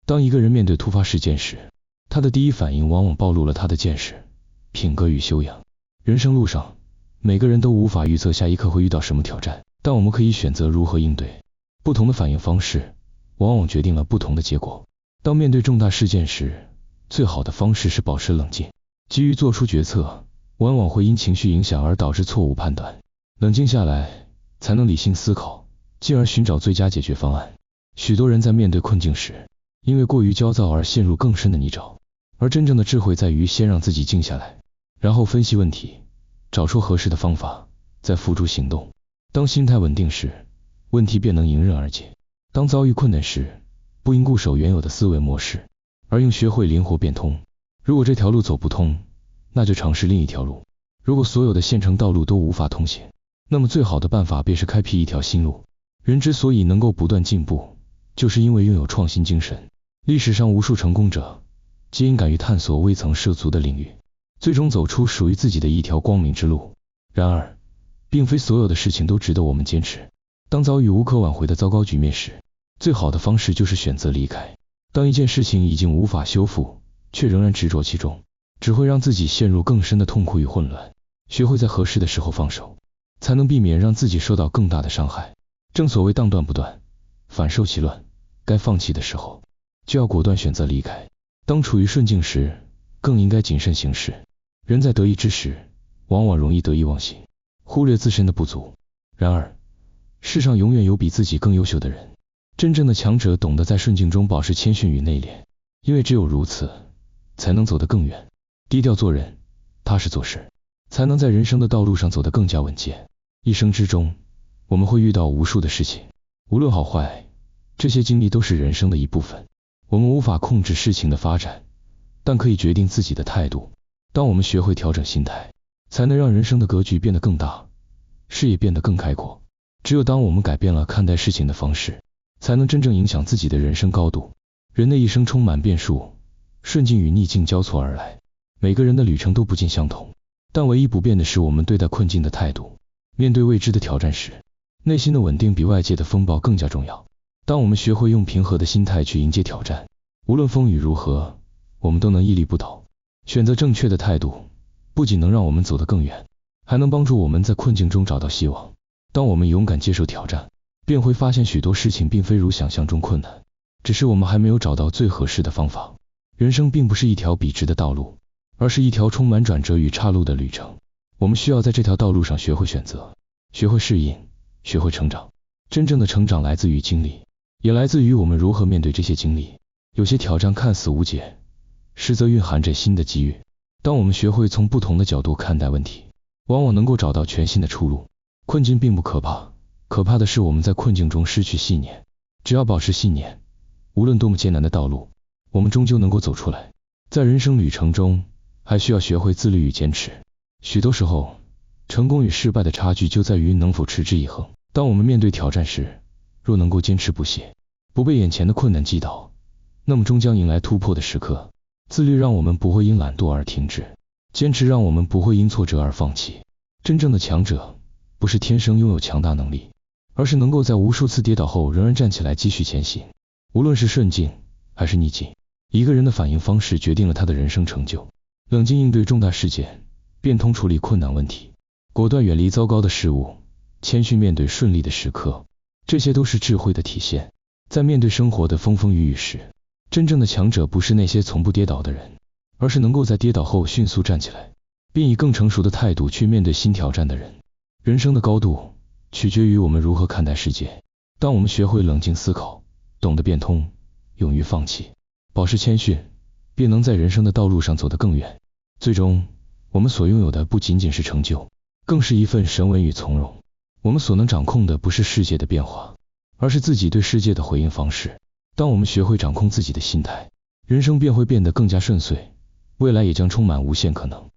当一个人面对突发事件时，他的第一反应往往暴露了他的见识、品格与修养。人生路上，每个人都无法预测下一刻会遇到什么挑战，但我们可以选择如何应对。不同的反应方式，往往决定了不同的结果。当面对重大事件时，最好的方式是保持冷静。急于做出决策，往往会因情绪影响而导致错误判断。冷静下来，才能理性思考，进而寻找最佳解决方案。许多人在面对困境时，因为过于焦躁而陷入更深的泥沼，而真正的智慧在于先让自己静下来，然后分析问题，找出合适的方法，再付诸行动。当心态稳定时，问题便能迎刃而解。当遭遇困难时，不应固守原有的思维模式，而应学会灵活变通。如果这条路走不通，那就尝试另一条路。如果所有的现成道路都无法通行，那么最好的办法便是开辟一条新路。人之所以能够不断进步，就是因为拥有创新精神。历史上无数成功者，皆因敢于探索未曾涉足的领域，最终走出属于自己的一条光明之路。然而，并非所有的事情都值得我们坚持。当遭遇无可挽回的糟糕局面时，最好的方式就是选择离开。当一件事情已经无法修复，却仍然执着其中，只会让自己陷入更深的痛苦与混乱。学会在合适的时候放手，才能避免让自己受到更大的伤害。正所谓当断不断，反受其乱，该放弃的时候，就要果断选择离开。当处于顺境时，更应该谨慎行事。人在得意之时，往往容易得意忘形，忽略自身的不足。然而，世上永远有比自己更优秀的人。真正的强者懂得在顺境中保持谦逊与内敛，因为只有如此，才能走得更远。低调做人，踏实做事，才能在人生的道路上走得更加稳健。一生之中，我们会遇到无数的事情，无论好坏，这些经历都是人生的一部分。我们无法控制事情的发展，但可以决定自己的态度。当我们学会调整心态，才能让人生的格局变得更大，视野变得更开阔。只有当我们改变了看待事情的方式，才能真正影响自己的人生高度。人的一生充满变数，顺境与逆境交错而来，每个人的旅程都不尽相同，但唯一不变的是我们对待困境的态度。面对未知的挑战时，内心的稳定比外界的风暴更加重要。当我们学会用平和的心态去迎接挑战，无论风雨如何，我们都能屹立不倒。选择正确的态度，不仅能让我们走得更远，还能帮助我们在困境中找到希望。当我们勇敢接受挑战，便会发现许多事情并非如想象中困难，只是我们还没有找到最合适的方法。人生并不是一条笔直的道路，而是一条充满转折与岔路的旅程。我们需要在这条道路上学会选择，学会适应，学会成长。真正的成长来自于经历，也来自于我们如何面对这些经历。有些挑战看似无解，实则蕴含着新的机遇。当我们学会从不同的角度看待问题，往往能够找到全新的出路。困境并不可怕，可怕的是我们在困境中失去信念。只要保持信念，无论多么艰难的道路，我们终究能够走出来。在人生旅程中，还需要学会自律与坚持。许多时候，成功与失败的差距就在于能否持之以恒。当我们面对挑战时，若能够坚持不懈，不被眼前的困难击倒，那么终将迎来突破的时刻。自律让我们不会因懒惰而停滞，坚持让我们不会因挫折而放弃。真正的强者，不是天生拥有强大能力，而是能够在无数次跌倒后仍然站起来继续前行。无论是顺境还是逆境，一个人的反应方式决定了他的人生成就。冷静应对重大事件，变通处理困难问题，果断远离糟糕的事物，谦虚面对顺利的时刻，这些都是智慧的体现。在面对生活的风风雨雨时，真正的强者不是那些从不跌倒的人，而是能够在跌倒后迅速站起来，并以更成熟的态度去面对新挑战的人。人生的高度取决于我们如何看待世界。当我们学会冷静思考，懂得变通，勇于放弃，保持谦逊，便能在人生的道路上走得更远。最终，我们所拥有的不仅仅是成就，更是一份神稳与从容。我们所能掌控的不是世界的变化，而是自己对世界的回应方式。当我们学会掌控自己的心态，人生便会变得更加顺遂，未来也将充满无限可能。